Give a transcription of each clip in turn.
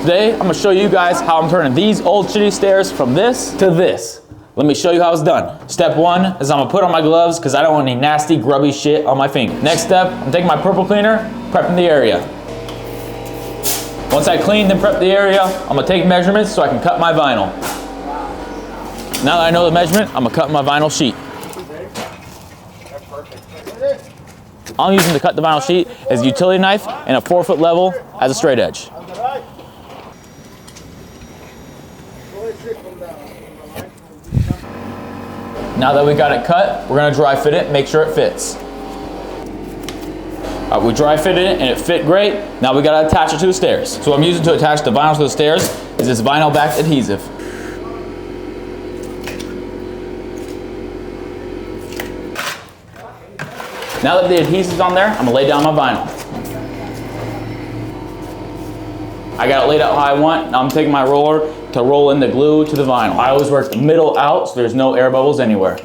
Today, I'm gonna show you guys how I'm turning these old shitty stairs from this to this. Let me show you how it's done. Step one is I'm gonna put on my gloves because I don't want any nasty, grubby shit on my finger. Next step, I'm taking my purple cleaner, prepping the area. Once I cleaned and prepped the area, I'm gonna take measurements so I can cut my vinyl. Now that I know the measurement, I'm gonna cut my vinyl sheet. All I'm using to cut the vinyl sheet is a utility knife and a 4-foot level as a straight edge. Now that we got it cut, we're gonna dry fit it, make sure it fits. We dry fitted it and it fit great. Now we gotta attach it to the stairs. So what I'm using to attach the vinyl to the stairs is this vinyl backed adhesive. Now that the adhesive's on there, I'm gonna lay down my vinyl. I got it laid out how I want. Now I'm taking my roller to roll in the glue to the vinyl. I always work the middle out so there's no air bubbles anywhere.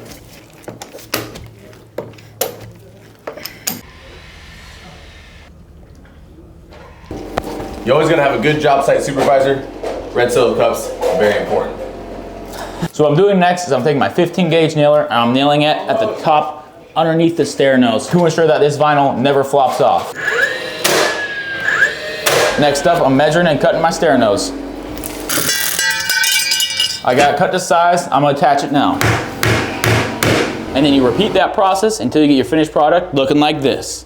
You always gotta have a good job site supervisor. Red solo cups, very important. So what I'm doing next is I'm taking my 15 gauge nailer and I'm nailing it at the top underneath the stair nose to ensure that this vinyl never flops off. Next up, I'm measuring and cutting my stair nose. I got it cut to size, I'm gonna attach it now. And then you repeat that process until you get your finished product looking like this.